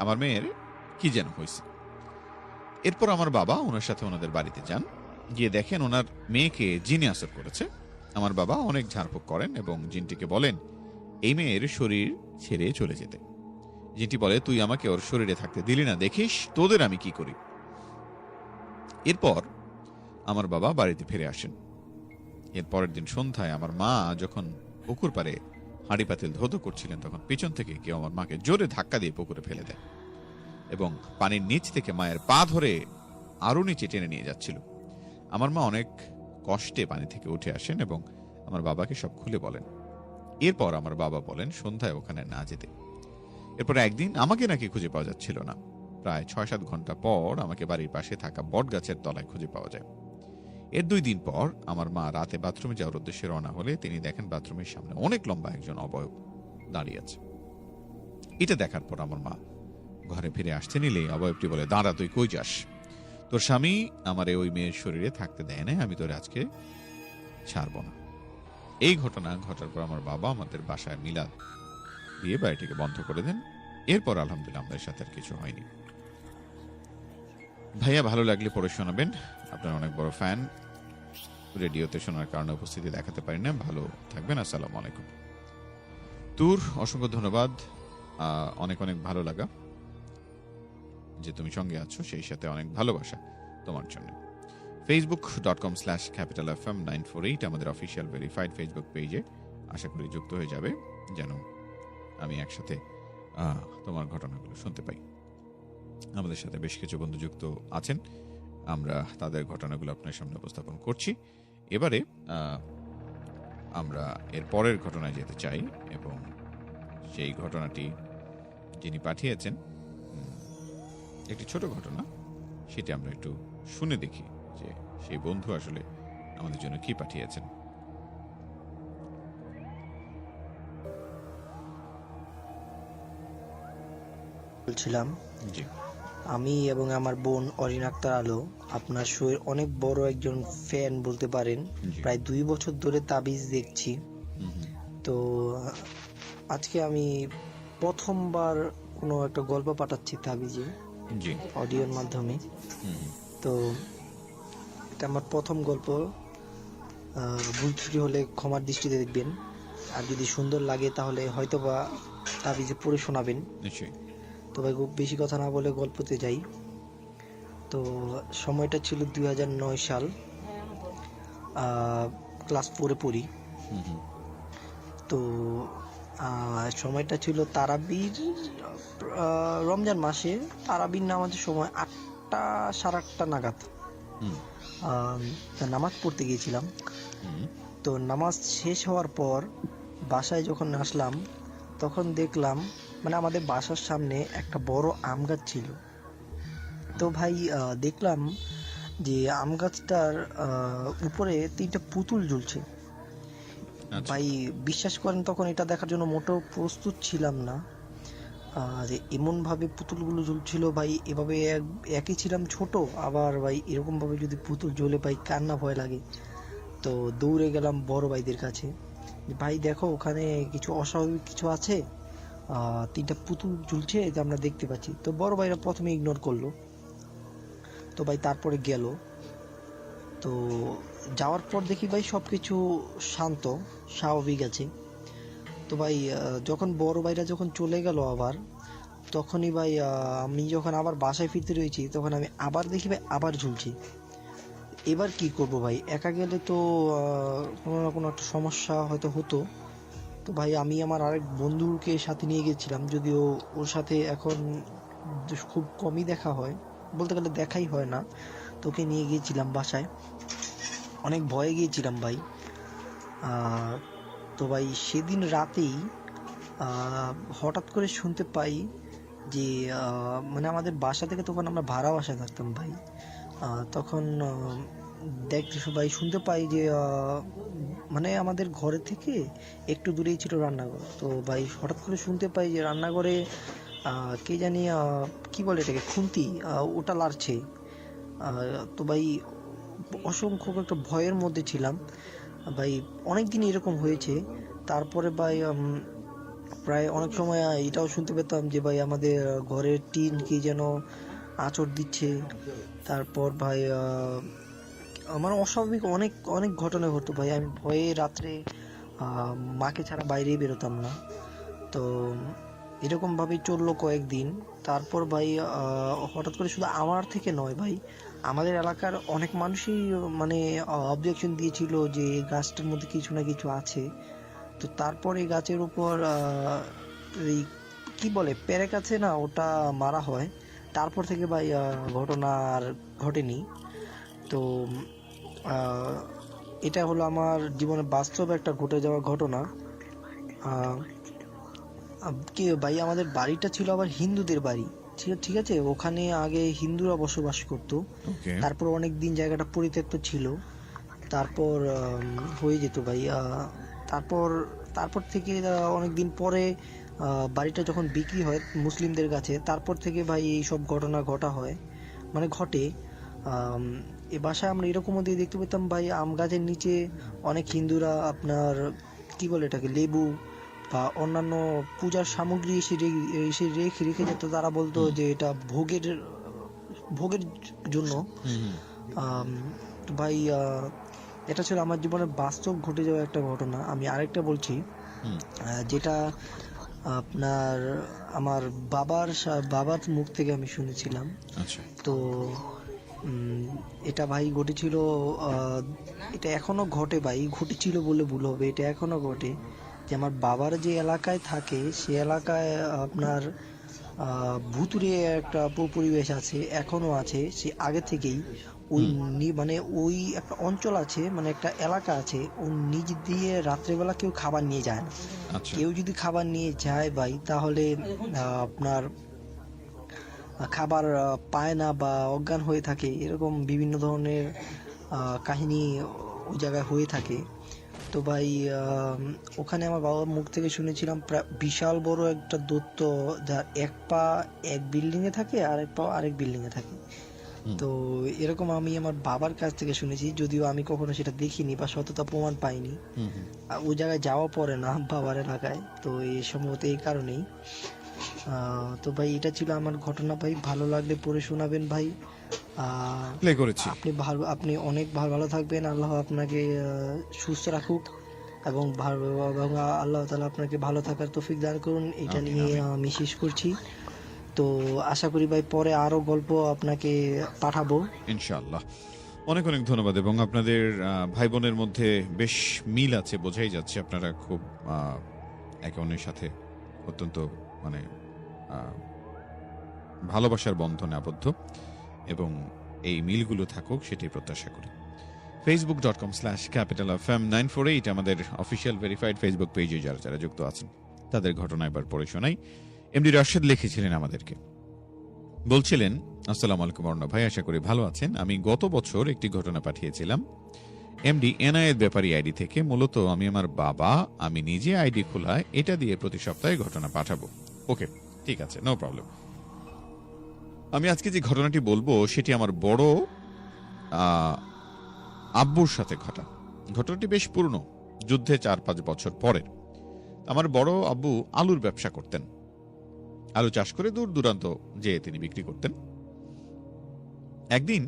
আমার মেয়ের কি যেন হয়েছে। এরপর আমার বাবা ওনার সাথে ওনাদের বাড়িতে যান। গিয়ে দেখেন ওনার মেয়েকে জিনে আসর করেছে। আমার বাবা অনেক ঝাড়ফুঁক করেন এবং জিনটিকে বলেন এই মেয়ের শরীর ছেড়ে চলে যেতে। জিনটি বলে, তুই আমাকে ওর শরীরে থাকতে দিলি না, দেখিস তোদের আমি কি করি। এরপর আমার বাবা বাড়িতে ফিরে আসেন। এর পরের দিন সন্ধ্যায় আমার মা যখন পুকুর পাড়ে হাঁড়ি পাতিল ধৌত করছিলেন, তখন পিছন থেকে কেউ আমার মাকে জোরে ধাক্কা দিয়ে পুকুরে ফেলে দেয় এবং পানির নিচ থেকে মায়ের পা ধরে আরো নিচে টেনে নিয়ে যাচ্ছিল। আমার মা অনেক কষ্টে পানি থেকে উঠে আসেন এবং আমার বাবাকে সব খুলে বলেন। এরপর আমার বাবা বলেন সন্ধ্যায় ওখানে না যেতে। এরপর একদিন আমাকে নাকি খুঁজে পাওয়া যাচ্ছিল না। প্রায় 6-7 ঘন্টা পর আমাকে বাড়ির পাশে থাকা বট গাছের তলায় খুঁজে পাওয়া যায়। এর 2 দিন পর আমার মা রাতে বাথরুমে যাওয়ার উদ্দেশ্যে রওনা হলে তিনি দেখেন বাথরুমের সামনে অনেক লম্বা একজন অবয়ব দাঁড়িয়ে আছে। এটা দেখার পর আমার মা ঘরে ফিরে আসতে নিলে অবয়বটি বলে, দাঁড়া, তুই কই যাস? তোর স্বামী আমারে ওই মেয়ের শরীরে থাকতে দেয় না, আমি তোরে আজকে ছাড়ব না। এই ঘটনা ঘটার পর আমার বাবা আমাদের বাসায় মিলাদ দিয়ে বাড়িটিকে বন্ধ করে দেন এরপর আলহামদুলিল্লাহ আমাদের সাথে আর কিছু হয়নি। ভাইয়া ভালো লাগলে পড়ে শোনাবেন, আপনার অনেক বড় ফ্যান, রেডিওতে শোনার কারণে উপস্থিতি দেখাতে পারি না, ভালো থাকবেন, আসসালামু আলাইকুম। তুর অসংখ্য ধন্যবাদ, অনেক অনেক ভালো লাগা যে তুমি সঙ্গে আছো, সেই সাথে অনেক ভালোবাসা তোমার জন্য। facebook.com/capitalfm948 আমাদের অফিসিয়াল ভেরিফাইড ফেসবুক পেজে আশা করি যুক্ত হয়ে যাবে, যেন আমি একসাথে তোমার ঘটনাগুলো শুনতে পাই। আমাদের সাথে বেশ কিছু বন্ধু যুক্ত আছেন, আমরা তাদের ঘটনাগুলো আপনার সামনে উপস্থাপন করছি। এবারে আমরা এর পরের ঘটনায় যেতে চাই, এবং সেই ঘটনাটি যিনি পাঠিয়েছেন একটি ছোট ঘটনা, সেটি আমরা একটু শুনে দেখি যে সেই বন্ধু আসলে আমাদের জন্য কি পাঠিয়েছেন। বলছিলাম, জি আমি এবং আমার বোন অরিন আক্তার আলো আপনার শোয়ের অনেক বড় একজন ফ্যান বলতে পারেন। জি। প্রায় 2 বছর ধরে তাবিজ দেখছি। তো আজকে আমি প্রথমবার কোনো একটা গল্প পাঠাচ্ছি তাবিজে, জি অডিওর মাধ্যমে। তো এটা আমার প্রথম গল্প, ভুল ত্রুটি হলে ক্ষমার দৃষ্টিতে দেখবেন, আর যদি সুন্দর লাগে তাহলে হয়তোবা তাবিজে পড়ে শোনাবেন। নিশ্চয়ই। তো ভাই খুব বেশি কথা না বলে গল্পতে যাই। তো সময়টা ছিল 2009 সাল, ক্লাস 4-এ পড়ি। তো সময়টা ছিল তারাবির, রমজান মাসে তারাবির নামাজের সময় 8টা সাড়ে 8টা নাগাদ নামাজ পড়তে গিয়েছিলাম। তো নামাজ শেষ হওয়ার পর বাসায় যখন আসলাম, তখন দেখলাম মানে আমাদের বাসার সামনে একটা বড় আম গাছ ছিল। তো ভাই দেখলাম যে আম গাছটার উপরে 3টা পুতুল ঝুলছে। ভাই বিশ্বাস করেন, তখন এটা দেখার জন্য মোটেও প্রস্তুত ছিলাম না, যে এমন ভাবে পুতুলগুলো ঝুলছিল। ভাই এভাবে একই ছিলাম ছোট, আবার ভাই এরকম ভাবে যদি পুতুল ঝুলে ভাই কান্না ভয় লাগে। তো দৌড়ে গেলাম বড় ভাইদের কাছে, ভাই দেখো ওখানে কিছু অস্বাভাবিক কিছু আছে, 3টা পুতুল ঝুলছে এটা আমরা দেখতে পাচ্ছি। তো বড় ভাইরা প্রথমে ইগনোর করলো। তো ভাই তারপরে গেল। তো যাওয়ার পর দেখি ভাই সবকিছু শান্ত স্বাভাবিক আছে। তো ভাই যখন বড় ভাইরা যখন চলে গেল আবার, তখনই ভাই আমি যখন আবার বাসায় ফিরতে রয়েছি, তখন আমি আবার দেখি ভাই আবার ঝুলছি। এবার কি করব ভাই, একা গেলে তো কোনো না কোনো একটা সমস্যা হয়তো হতো। তো ভাই আমি আমার আরেক বন্ধুকে সাথে নিয়ে গেছিলাম, যদিও ওর সাথে এখন খুব কমই দেখা হয়, বলতে গেলে দেখাই হয় না। তোকে নিয়ে গিয়েছিলাম বাসায়, অনেক ভয়ে গিয়েছিলাম ভাই। তো ভাই সেদিন রাতেই হঠাৎ করে শুনতে পাই যে মানে আমাদের বাসা থেকে, তখন আমরা ভাড়া বাসায় থাকতাম ভাই, তখন দেখতে ভাই শুনতে পাই যে মানে আমাদের ঘরে থেকে একটু দূরেই ছিল রান্নাঘর। তো ভাই হঠাৎ করে শুনতে পাই যে রান্নাঘরে কে জানি কি বলে এটাকে, খুন্তি, ওটা লাড়ছে। তো ভাই অসংখ্য একটা ভয়ের মধ্যে ছিলাম ভাই, অনেকদিন এরকম হয়েছে। তারপরে ভাই প্রায় অনেক সময় এটাও শুনতে পেতাম যে ভাই আমাদের ঘরের টিন কি যেন আঁচড় দিচ্ছে। তারপর ভাই আমার অস্বাভাবিক অনেক অনেক ঘটনা ঘটতো ভাই, আমি ভয়ে রাত্রে মাকে ছাড়া বাইরেই বেরোতাম না। তো এরকম ভাবেই চললো কয়েকদিন। তারপর ভাই হঠাৎ করে শুধু আমার থেকে নয় ভাই, আমাদের এলাকার অনেক মানুষই মানে অবজেকশন দিয়েছিল যে গাছটার মধ্যে কিছু না কিছু আছে। তো তারপরে গাছের উপর এই কি বলে পেরেক আছে না, ওটা মারা হয়। তারপর থেকে ভাই ঘটনা আর ঘটেনি। তো এটা হলো আমার জীবনে বাস্তব একটা ঘটে যাওয়া ঘটনা। কি ভাই আমাদের বাড়িটা ছিল আবার হিন্দুদের বাড়ি, ঠিক আছে, ওখানে আগে হিন্দুরা বসবাস করতো। তারপর অনেকদিন জায়গাটা পরিত্যক্ত ছিল, তারপর হয়ে যেত ভাই। তারপর থেকে অনেকদিন পরে বাড়িটা যখন বিক্রি হয় মুসলিমদের কাছে, তারপর থেকে ভাই এই সব ঘটনা ঘটে। এ বাসায় আমরা এরকমও দিয়ে দেখতে পেতাম ভাই, আম গাছের নিচে অনেক হিন্দুরা আপনার কি বলে এটাকে, লেবু বা অন্যান্য পূজার সামগ্রী এসে রেখে রেখে যেত, তারা বলতো যে এটা ভোগের ভোগের জন্য। আম, তো ভাই এটা ছিল আমার জীবনের বাস্তব ঘটে যাওয়া একটা ঘটনা। আমি আরেকটা বলছি, যেটা আপনার আমার বাবার মুখ থেকে আমি শুনেছিলাম। আচ্ছা। তো এটা ভাই ঘটেছিল, এটা এখনো ঘটে ভাই, ঘটেছিল বলে ভুল হবে, এটা এখনো ঘটে। যে আমার বাবার যে এলাকায় থাকে সে এলাকায় আপনার ভুতুড়ে একটা পরিবেশ আছে, এখনো আছে, সে আগে থেকেই। ওই মানে ওই একটা অঞ্চল আছে, মানে একটা এলাকা আছে, ওই নিচ দিয়ে রাত্রেবেলা কেউ খাবার নিয়ে যায় না। আচ্ছা। কেউ যদি খাবার নিয়ে যায় ভাই, তাহলে আপনার খাবার পায় না বা অজ্ঞান হয়ে থাকে, এরকম বিভিন্ন ধরনের কাহিনী ওই জায়গায় হয়ে থাকে। তো ভাই ওখানে আমার বাবার মুখ থেকে শুনেছিলাম বিশাল বড় একটা দৈত্য, যার এক পা এক বিল্ডিং এ থাকে আর এক পা আরেক বিল্ডিং এ থাকে। তো এরকম আমি আমার বাবার কাছ থেকে শুনেছি, যদিও আমি কখনো সেটা দেখিনি বা সততা প্রমাণ পাইনি। ওই জায়গায় যাওয়া পড়ে না বাবার এলাকায়, তো এই সম্ভবত এই কারণেই। তো ভাই এটা ছিল আমার ঘটনা ভাই, ভালো লাগলে পড়ে শোনাবেন ভাই। প্লে করেছি। আপনি অনেক ভালো থাকবেন, আল্লাহ আপনাকে সুস্থ রাখুক এবং আল্লাহ তাআলা আপনাকে ভালো থাকার তৌফিক দান করুন, এটা নিয়ে আমি শেষ করছি। তো আশা করি ভাই পরে আরো গল্প আপনাকে পাঠাবো ইনশাআল্লাহ। অনেক অনেক ধন্যবাদ। এবং আপনাদের ভাই বোনের মধ্যে বেশ মিল আছে, বোঝাই যাচ্ছে আপনারা খুব একে অন্যের সাথে অত্যন্ত মানে ভালোবাসার বন্ধনে আবদ্ধ, এবং এই মিলগুলো থাকুক সেটাই প্রত্যাশা করি। facebook.com/capitalfm948 আমাদের অফিসিয়াল ভেরিফাইড ফেসবুক পেজে যারা যারা যুক্ত আছেন তাদের ঘটনা এবার পড়ে শোনাই। এমডি রাশেদ লিখেছিলেন আমাদেরকে, বলছিলেন, আসসালামু আলাইকুম অর্ণব ভাই, আশা করি ভালো আছেন। আমি গত বছর একটি ঘটনা পাঠিয়েছিলাম এমডি এনায়েত ব্যাপারী আইডি থেকে। মূলত আমি আমার বাবা, আমি নিজে আইডি খোলায় এটা দিয়ে প্রতি সপ্তাহে ঘটনা পাঠাবো। ওকে, ঠিক আছে, নো প্রবলেম। আমি আজকে যে ঘটনাটি বলবো সেটি আমার বড় আব্বুর সাথে ঘটা। ঘটনাটি বেশ পুরনো, যুদ্ধে 4-5 বছর পরের। আমার বড় আব্বু আলুর ব্যবসা করতেন। আলু চাষ করে দূর দূরান্ত যেয়ে তিনি বিক্রি করতেন। একদিন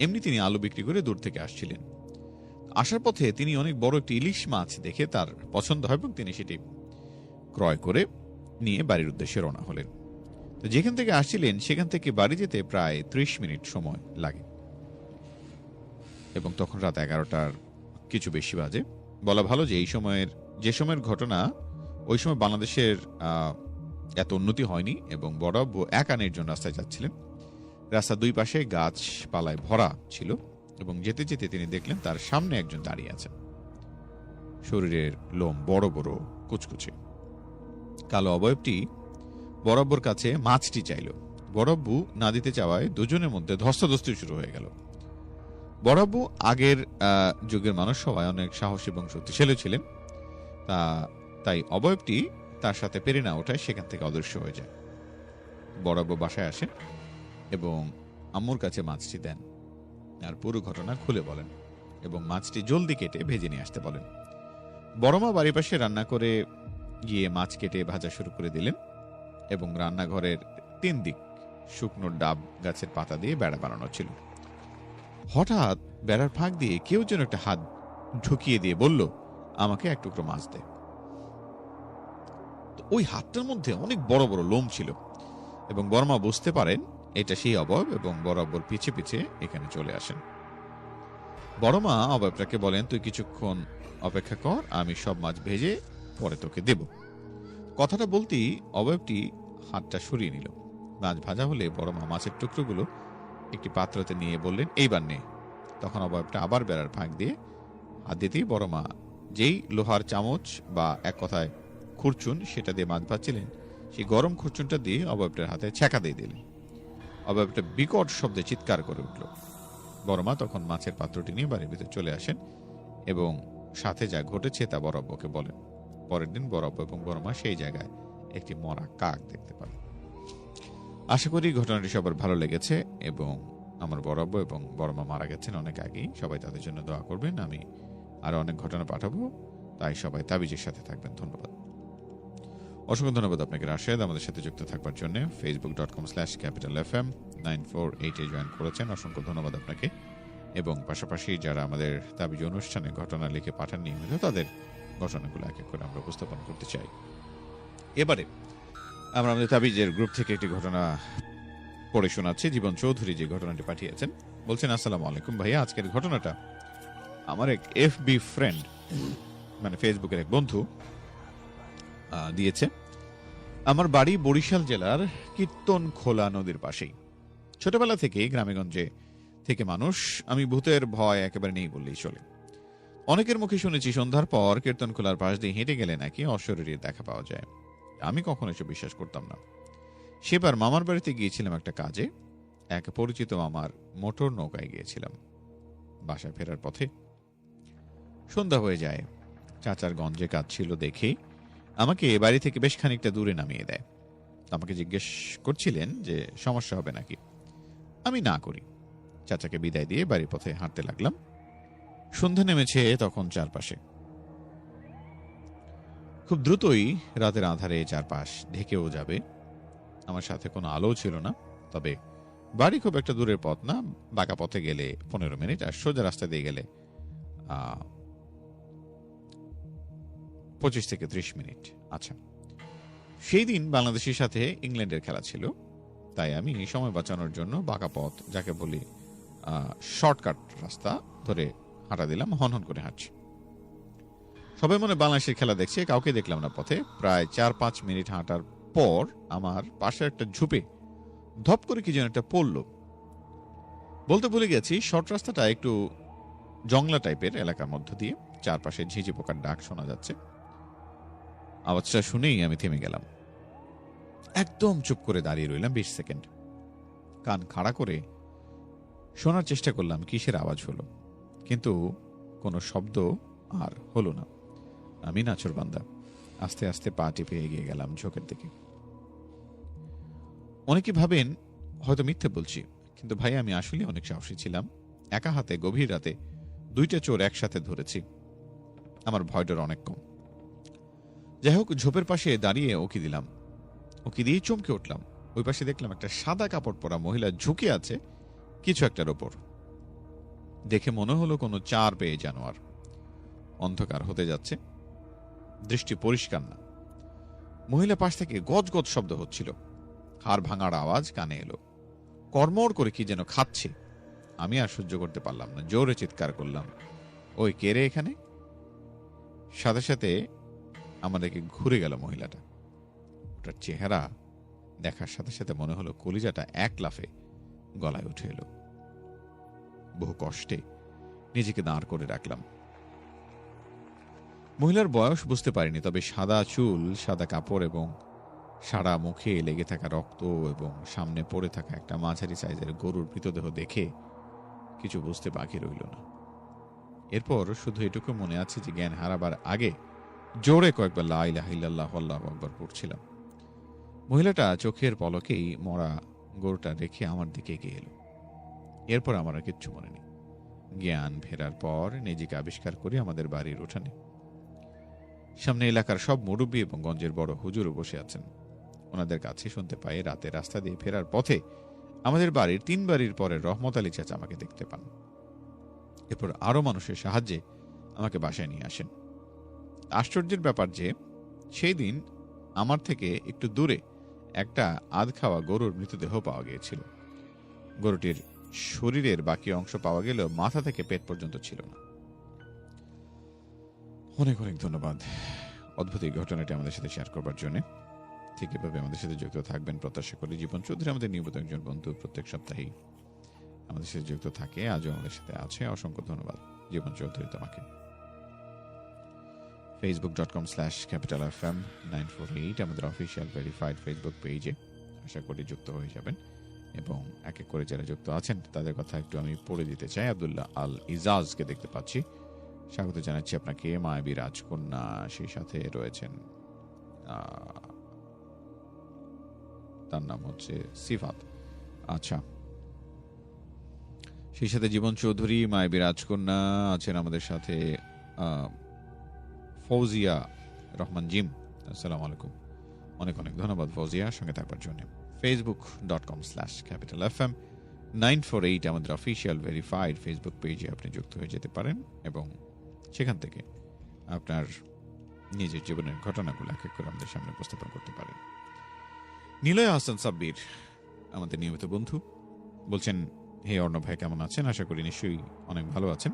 এমনি তিনি আলু বিক্রি করে দূর থেকে আসছিলেন। আসার পথে তিনি অনেক বড় একটি ইলিশ মাছ দেখে তার পছন্দ হয় এবং তিনি সেটি ক্রয় করে নিয়ে বাড়ির উদ্দেশ্যে রওনা হলেন। তো যেখান থেকে আসছিলেন সেখান থেকে বাড়ি যেতে প্রায় 30 মিনিট সময় লাগে, এবং তখন রাত 11টার কিছু বেশি বাজে। বলা ভালো যে যে সময়ের ঘটনা, ওই সময় বাংলাদেশের এত উন্নতি হয়নি, এবং বড় আব্বু এক আনের জন্য রাস্তায় যাচ্ছিলেন। রাস্তার দুই পাশে গাছপালায় ভরা ছিল, এবং যেতে যেতে তিনি দেখলেন তার সামনে একজন দাঁড়িয়ে আছেন। শরীরের লোম বড় বড়, কুচকুচে। কালো অবয়বটি বড় আব্বুর কাছে মাছটি চাইল। বড় আব্বু না দিতে চাওয়ায় দুজনের মধ্যে ধস্তাধস্তি শুরু হয়ে গেল। বড় আব্বু আগের যুগের মানুষ হওয়ায় অনেক সাহসী এবং শক্তিশালী ছিলেন, তাই অবয়বটি তার সাথে পেরে না ওঠায় সেখান থেকে অদৃশ্য হয়ে যায়। বড় আব্বু বাসায় আসেন এবং আম্মুর কাছে মাছটি দেন, আর পুরো ঘটনা খুলে বলেন এবং মাছটি জলদি কেটে ভেজে নিয়ে আসতে বলেন। বড়মা বাড়ির পাশে রান্না করে গিয়ে মাছ কেটে ভাজা শুরু করে দিলেন, এবং রান্নাঘরের 3 দিক শুকনো ডাব গাছের পাতা দিয়ে বেড়া বানানো ছিল। হঠাৎ বেড়ার ফাঁক দিয়ে কেউ যেন একটা হাত ঢুকিয়ে দিয়ে বলল, আমাকে এক টুকরো মাছ দে। ওই হাতটার মধ্যে অনেক বড় বড় লোম ছিল, এবং বড়মা বুঝতে পারেন এটা সেই অবয়ব, এবং বড় আব্বুর পিছে পিছে এখানে চলে আসেন। বড়মা অবয়বটাকে বলেন, তুই কিছুক্ষণ অপেক্ষা কর, আমি সব মাছ ভেজে পরে তোকে দেব। কথাটা বলতেই অবয়বটি হাতটা সরিয়ে নিল। মাছ ভাজা হলে বড়মা মাছের টুকরোগুলো একটি পাত্রতে নিয়ে বললেন, এইবার নে। তখন অবয়বটা আবার বেড়ার ফাঁক দিয়ে হাত দিতেই বড়মা যেই লোহার চামচ বা এক কথায় খুরচুন সেটা দিয়ে মাছ ভাজছিলেন, সেই গরম খুরচুনটা দিয়ে অবয়বটার হাতে ছ্যাঁকা দিয়ে দিলেন। অবয়বটা বিকট শব্দে চিৎকার করে উঠল। বড়মা তখন মাছের পাত্রটি নিয়ে বাড়ির ভিতরে চলে আসেন এবং সাথে যা ঘটেছে তা বড় আব্বুকে বলেন। পরের দিন বড় আব্বু এবং বড়মা সেই জায়গায় একটি মরা কাক দেখতে পান। আশা করি ঘটনাটি সবার ভালো লেগেছে, এবং আমার বড় আব্বু এবং বড়মা মারা গেছেন অনেক আগেই, সবাই তাদের জন্য দোয়া করবেন। আমি আরো অনেক ঘটনা পাঠাবো, তাই সবাই তাবিজের সাথে থাকবেন। ধন্যবাদ। অসংখ্য ধন্যবাদ আপনাকে রাশেদ আমাদের সাথে যুক্ত থাকবার জন্য। facebook.com/capitalfm 948 জয়েন করেছেন, অসংখ্য ধন্যবাদ আপনাকে। এবং পাশাপাশি যারা আমাদের তাবিজ অনুষ্ঠানে ঘটনা লিখে পাঠান নিয়মিত, তাদের ঘটনাগুলো এক এক করে আমরা উপস্থাপন করতে চাই। এবারে আমরা আমাদের তাবিজের গ্রুপ থেকে একটি ঘটনা পড়ে শোনাচ্ছি। জীবন চৌধুরী যে ঘটনাটি পাঠিয়েছেন বলছেন, আসসালামু আলাইকুম ভাইয়া, আজকের ঘটনাটা আমার এক এফবি ফ্রেন্ড, মানে ফেসবুকের এক বন্ধু দিয়েছে। আমার বাড়ি বরিশাল জেলার কীর্তনখোলা নদীর পাশেই। ছোটবেলা থেকেই গ্রামেগঞ্জে থেকে মানুষ, আমি ভূতের ভয় একেবারে নেই বললেই চলে। অনেকের মুখে শুনেছি সন্ধ্যার পর কীর্তনখোলার পাশ দিয়ে হেঁটে গেলে নাকি অশরীরীর দেখা পাওয়া যায়। আমি কখনো এসব বিশ্বাস করতাম না। সেবার মামার বাড়িতে গিয়েছিলাম একটা কাজে, এক পরিচিত মামার মোটর নৌকায় গিয়েছিলাম। বাসায় ফেরার পথে সন্ধ্যা হয়ে যায়। চাচার গঞ্জে কাজ ছিল দেখেই আমাকে বাড়ি থেকে বেশ খানিকটা দূরে নামিয়ে দেয়। আমাকে জিজ্ঞেস করছিলেন যে সমস্যা হবে নাকি। আমি না করি। চাচাকে বিদায় দিয়ে বাড়ির পথে হাঁটতে লাগলাম। সন্ধ্যা নেমেছে তখন চারপাশে। খুব দ্রুতই রাতের আঁধারে চারপাশ ঢেকেও যাবে। আমার সাথে কোনো আলো ছিল না, তবে বাড়ি খুব একটা দূরের পথ না, বাঁকা পথে গেলে 15 মিনিট, আর সোজা রাস্তা দিয়ে গেলে 25 থেকে 30 মিনিট। আচ্ছা, সেই দিন বাংলাদেশের সাথে ইংল্যান্ডের খেলা ছিল, তাই আমি সময় বাঁচানোর জন্য বাঁকা পথ, যাকে বলি শর্টকাট রাস্তা ধরে হাঁটা দিলাম। হনহন করে হাঁটছি। সবাই মনে বাংলাদেশের খেলা দেখছে, কাউকে দেখলাম না পথে। প্রায় 4-5 মিনিট হাঁটার পর আমার পাশে একটা ঝুপে ধপ করে কি যেন একটা পড়লো। বলতে ভুলে গেছি, শর্ট রাস্তাটা একটু জংলা টাইপের এলাকার মধ্য দিয়ে, চারপাশে ঝিঝি পোকার ডাক শোনা যাচ্ছে। আওয়াজটা শুনেই আমি থেমে গেলাম। একদম চুপ করে দাঁড়িয়ে রইলাম 20 সেকেন্ড। কান খাড়া করে শোনার চেষ্টা করলাম কিসের আওয়াজ হলো, কিন্তু কোনো শব্দ আর হলো না। আমি নাছোড়বান্দা আস্তে আস্তে পা টিপে এগিয়ে গেলাম ঝোঁকের দিকে। অনেকে ভাবেন হয়তো মিথ্যে বলছি, কিন্তু ভাই আমি আসলে অনেক সাহসী ছিলাম। একা হাতে গভীর রাতে 2টা চোর একসাথে ধরেছি। আমার ভয়ডর অনেক কম। যাই হোক, ঝোপের পাশে দাঁড়িয়ে উকি দিলাম। উকি দিয়ে চমকে উঠলাম। ওই পাশে দেখলাম একটা সাদা কাপড় পরা মহিলা ঝুঁকে আছে কিছু একটার ওপর। দেখে মনে হলো কোনো চার পেয়ে জানোয়ার। অন্ধকার হতে যাচ্ছে, দৃষ্টি পরিষ্কার না। মহিলা পাশ থেকে গজগজ শব্দ হচ্ছিল। হাড় ভাঙার আওয়াজ কানে এলো। কর্মর করে কি যেন খাচ্ছে। আমি আর সহ্য করতে পারলাম না, জোরে চিৎকার করলাম, ওই কে রে এখানে? সাথে সাথে আমাদেরকে ঘুরে গেল মহিলাটা। ওটার চেহারা দেখার সাথে সাথে মনে হলো কলিজাটা এক লাফে গলায় উঠে এলো। বহু কষ্টে নিজেকে দাঁড় করে রাখলাম। মহিলার বয়স বুঝতে পারিনি, তবে সাদা চুল, সাদা কাপড় এবং সারা মুখে লেগে থাকা রক্ত এবং সামনে পড়ে থাকা একটা মাঝারি সাইজের গরুর মৃতদেহ দেখে কিছু বুঝতে বাকি রইল না। এরপর শুধু এটুকু মনে আছে যে জ্ঞান হারাবার আগে জোরে কয়েকবার লা ইলাহা ইল্লাল্লাহু আল্লাহু আকবার পড়ছিলাম। মহিলাটা চোখের পলকেই মরা গরুটা রেখে আমার দিকে এগিয়ে এলো। এরপর আমার আর কিচ্ছু মনে নেই। জ্ঞান ফেরার পর নিজেকে আবিষ্কার করি আমাদের বাড়ির উঠানে। সামনে এলাকার সব মুরব্বী এবং গঞ্জের বড় হুজুরও বসে আছেন। ওনাদের কাছে শুনতে পাই রাতে রাস্তা দিয়ে ফেরার পথে আমাদের বাড়ির 3 বাড়ির পরের রহমত আলী চাচা আমাকে দেখতে পান। এরপর আরো মানুষের সাহায্যে আমাকে বাসায় নিয়ে আসেন। আশ্চর্যের ব্যাপার যে সেই দিন আমার থেকে একটু দূরে একটা আধ খাওয়া গরুর মৃতদেহ পাওয়া গিয়েছিল। গরুটির শরীরের বাকি অংশ পাওয়া গেলেও মাথা থেকে পেট পর্যন্ত ছিল না। অনেক অনেক ধন্যবাদ অদ্ভুত এই ঘটনাটি আমাদের সাথে শেয়ার করবার জন্য। ঠিক এভাবে আমাদের সাথে যুক্ত থাকবেন প্রত্যাশা করি। জীবন চৌধুরী আমাদের নিয়মিত একজন বন্ধু, প্রত্যেক সপ্তাহেই আমাদের সাথে যুক্ত থাকে, আজও আমাদের সাথে আছে। অসংখ্য ধন্যবাদ জীবন চৌধুরী তোমাকে। facebook.com/capitalfm 948 আমাদের অফিসিয়াল ভেরিফাইড ফেসবুক পেজে আশা করি যুক্ত হয়ে যাবেন। এবং এক এক করে যারা যুক্ত আছেন তাদের কথা একটু আমি পড়ে দিতে চাই। আব্দুল্লাহ আল ইজাজকে দেখতে পাচ্ছি, স্বাগত জানাচ্ছি আপনাকে। মায়াবী রাজকন্যা, সেই সাথে রয়েছেন তার নাম হচ্ছে সিফাত। আচ্ছা, সেই সাথে জীবন চৌধুরী, মায়াবী রাজকন্যা আছেন আমাদের সাথে। ফৌজিয়া রহমান জিম, আসসালামু আলাইকুম। অনেক অনেক ধন্যবাদ ফৌজিয়া সঙ্গে থাকবার জন্য। facebook.com/capitalfm 948 আমাদের অফিসিয়াল ভেরিফাইড ফেসবুক পেজে আপনি যুক্ত হয়ে যেতে পারেন এবং সেখান থেকে আপনার নিজের জীবনের ঘটনাগুলো এক এক করে আমাদের সামনে উপস্থাপন করতে পারেন। নিলয় হাসান সাব্বির আমাদের নিয়মিত বন্ধু বলছেন, হে অর্ণব ভাই কেমন আছেন? আশা করি নিশ্চয়ই অনেক ভালো আছেন।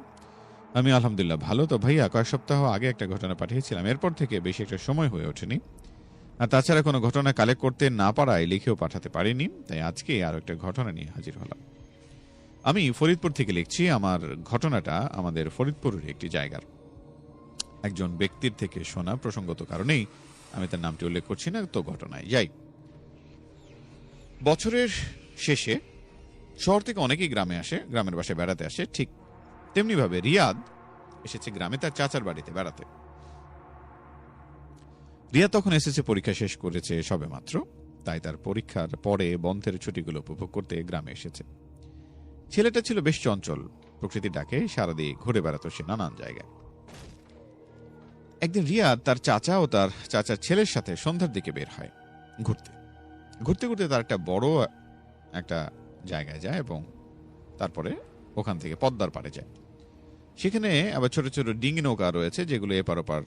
আমি আলহামদুলিল্লাহ ভালো। তো ভাইয়া কয়েক সপ্তাহ আগে একটা ঘটনা পাঠিয়েছিলাম, এরপর থেকে বেশি একটা সময় হয়ে ওঠেনি, আর তাছাড়া কোনো ঘটনা কালেক্ট করতে না পারায় লিখেও পাঠাতে পারিনি, তাই আজকে আরো একটা ঘটনা নিয়ে হাজির হলাম। আমি ফরিদপুর থেকে লিখছি। আমার ঘটনাটা আমাদের ফরিদপুরের একটি জায়গার একজন ব্যক্তির থেকে শোনা, প্রসঙ্গত কারণেই আমি তার নামটি উল্লেখ করছি না। তো ঘটনায় যাই। বছরের শেষে শহর থেকে অনেকেই গ্রামে আসে, গ্রামের বাসায় বেড়াতে আসে। ঠিক তেমনি ভাবে রিয়াদ এসেছে গ্রামে তার চাচার বাড়িতে বেড়াতে। রিয়াদ তখন এসএসসি পরীক্ষা শেষ করেছে সবে মাত্র, তাই তার পরীক্ষার পরে বন্ধের ছুটিগুলো উপভোগ করতে গ্রামে এসেছে। ছেলেটা ছিল বেশ চঞ্চল, প্রকৃতি ডাকে সারাদিন ঘুরে বেড়াতো সে নানান জায়গায়। একদিন রিয়াদ তার চাচা ও তার চাচার ছেলের সাথে সন্ধ্যার দিকে বের হয় ঘুরতে। ঘুরতে ঘুরতে তার একটা বড় একটা জায়গায় যায় এবং তারপরে ওখান থেকে পদ্মার পাড়ে যায়। সেখানে আবার ছোট ছোট ডিঙি নৌকা রয়েছে যেগুলো এপার ওপার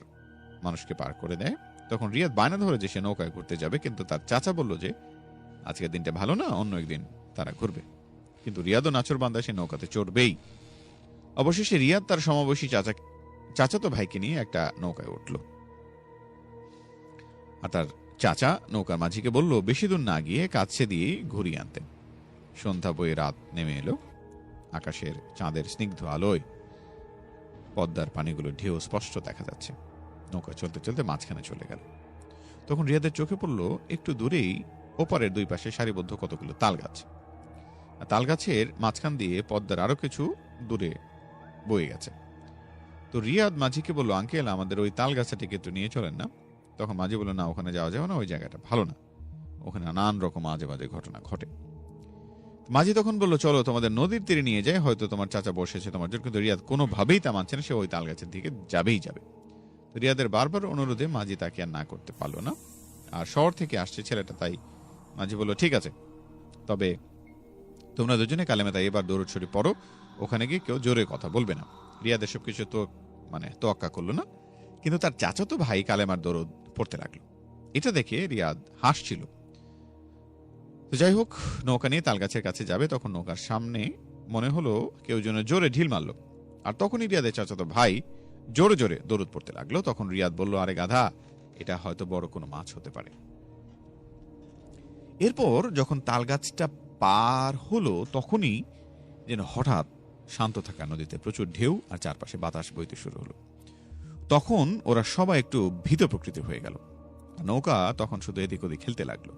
মানুষকে পার করে দেয়। তখন রিয়াদ বায়না ধরে যে সে নৌকায় ঘুরতে যাবে, কিন্তু তার চাচা বলল যে আজকের দিনটা ভালো না, অন্য একদিন তারা ঘুরবে। কিন্তু রিয়াদও নাচর বান্দা, সে নৌকাতে চড়বেই। অবশেষে রিয়াদ তার সমবয়সী চাচাতো ভাইকে নিয়ে একটা নৌকায় উঠল, আর তার চাচা নৌকার মাঝিকে বলল বেশি দূর না গিয়ে কাছে দিয়ে ঘুরিয়ে আনতেন। সন্ধ্যা বয়ে রাত নেমে এলো। আকাশের চাঁদের স্নিগ্ধ আলোয় পদ্মার পানিগুলো ঢেউ স্পষ্ট দেখা যাচ্ছে। নৌকা চলতে চলতে মাঝখানে চলে গেল। তখন রিয়াদের চোখে পড়ল একটু দূরেই ওপারের দুই পাশে সারিবদ্ধ কতগুলো তাল গাছ। তাল গাছের মাঝখান দিয়ে পদ্মার আরো কিছু দূরে বয়ে গেছে। তো রিয়াদ মাঝিকে বলল, আঙ্কেল আমাদের ওই তাল গাছটাকে একটু নিয়ে চলেন না। তখন মাঝি বলল, না ওখানে যাওয়া যাবে না, ওই জায়গাটা ভালো না, ওখানে নানান রকম আজে বাজে ঘটনা ঘটে। মাঝি তখন বলল, চলো তোমাদের নদীর তীরে নিয়ে যায়, হয়তো তোমার চাচা বসেছে তোমার জন্য। কিন্তু রিয়াদ কোনোভাবেই তা মানছে না, সে ওই তাল গাছের দিকে যাবেই যাবে। তো রিয়াদের বারবার অনুরোধে মাঝি তাকে আর না করতে পারলো না, আর শহর থেকে আসছে ছেলেটা, তাই মাঝি বলল, ঠিক আছে, তবে তোমরা দুজনে কালেমা তাই এবার দরুদ শরীফ পড়ো, ওখানে গিয়ে কেউ জোরে কথা বলবে না। রিয়াদ এসব কিছু তো তোয়াক্কা করলো না, কিন্তু তার চাচাতো ভাই কালেমার দরুদ পড়তে লাগলো। এটা দেখে রিয়াদ হাসছিল। তো যাই হোক, নৌকা নিয়ে তালগাছের কাছে যাবে, তখন নৌকার সামনে মনে হলো কেউ যেন জোরে ঢিল মারলো, আর তখনই রিয়াদের চাচাতো ভাই জোরে জোরে দরুদ পড়তে লাগলো। তখন রিয়াদ বলল, আরে গাধা, এটা হয়তো বড় কোনো মাছ হতে পারে। এরপর যখন তালগাছটা পার হলো তখনই যেন হঠাৎ শান্ত থাকা নদীতে প্রচুর ঢেউ আর চারপাশে বাতাস বইতে শুরু হলো। তখন ওরা সবাই একটু ভীত প্রকৃতির হয়ে গেল। নৌকা তখন শুধু এদিক ওদিক খেলতে লাগলো।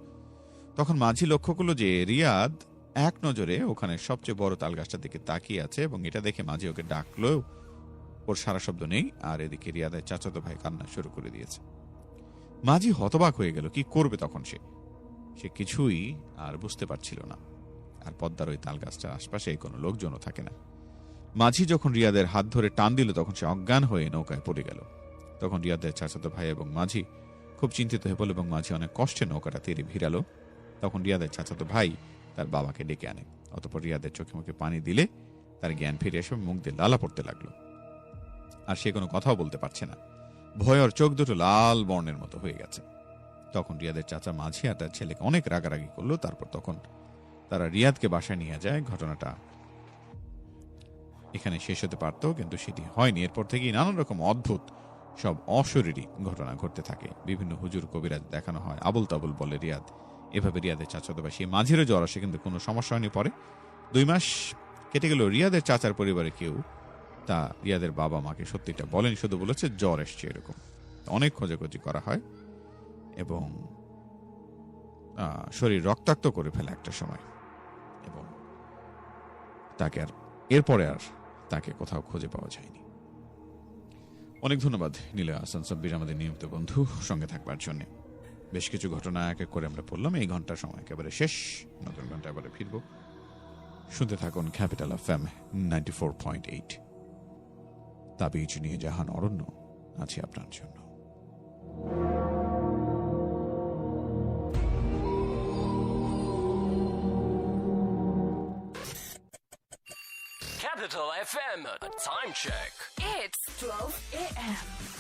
তখন মাঝি লক্ষ্য করলো যে রিয়াদ এক নজরে ওখানে সবচেয়ে বড় তালগাছটার দিকে তাকিয়ে আছে, এবং এটা দেখে মাঝি ওকে ডাকলো, ওর সারা শব্দ নেই, আর এদিকে রিয়াদের চাচাতো ভাই কান্না শুরু করে দিয়েছে। মাঝি হতবাক হয়ে গেল, কি করবে তখন সে কিছুই আর বুঝতে পারছিল না। আর পদ্মার ওই তালগাছটার আশপাশে কোনো লোকজনও থাকে না। মাঝি যখন রিয়াদের হাত ধরে টান দিল তখন সে অজ্ঞান হয়ে নৌকায় পড়ে গেল। তখন রিয়াদের চাচাতো ভাই এবং মাঝি খুব চিন্তিত হয়ে পড়ল, এবং মাঝি অনেক কষ্টে নৌকাটা তীরে ভিড়ালো। তখন রিয়াদের চাচাতো ভাই তার বাবাকে ডেকে আনে। অতঃপর রিয়াদের চোখে মুখে পানি দিলে তার জ্ঞান ফিরে এসে মুখ দিয়ে লালা পড়তে লাগলো, আর সে কোনো কথাও বলতে পারছে না। ভয়ে ওর চোখ দুটো লাল বর্ণের মতো হয়ে গেছে। তখন রিয়াদের চাচা মাঝি আর তার ছেলেকে অনেক রাগারাগি করলো। তারপর তখন তারা রিয়াদকে বাসায় নিয়ে যায়। ঘটনাটা এখানে শেষ হতে পারত, কিন্তু সেটি হয়নি। এরপর থেকেই নানান রকম অদ্ভুত সব অশরীরী ঘটনা ঘটতে থাকে। বিভিন্ন হুজুর কবিরাজ দেখানো হয়, আবুল তাবুল বলে রিয়াদ। এভাবে রিয়াদের চাচাতো ভাই, সেই মাঝিরও জ্বর আসে, কিন্তু কোনো সমস্যা হয়নি। পরে 2 মাস কেটে গেল। রিয়াদের চাচার পরিবারে কেউ তা রিয়াদের বাবা মাকে সত্যিটা বলেন, শুধু বলেছে জ্বর এসছে এরকম। অনেক খোঁজাখুঁজি করা হয় এবং শরীর রক্তাক্ত করে ফেলে একটা সময়, এবং তাকে আর এরপরে আর তাকে কোথাও খুঁজে পাওয়া যায়নি। অনেক ধন্যবাদ নিলয় হাসান সাব্বির, আমাদের নিয়মিত বন্ধু, সঙ্গে থাকবার জন্য। বেশ কিছু ঘটনা এক এক করে আমরা পড়লাম। এই ঘন্টার সময় একেবারে শেষ, নতুন ঘন্টা এবারে ফিরবো। শুনতে থাকুন ক্যাপিটাল এফএম 94.8। তাবিজ নিয়ে জাহান অরণ্য আছে আপনার জন্য। Capital FM. Time check. It's 12 a.m.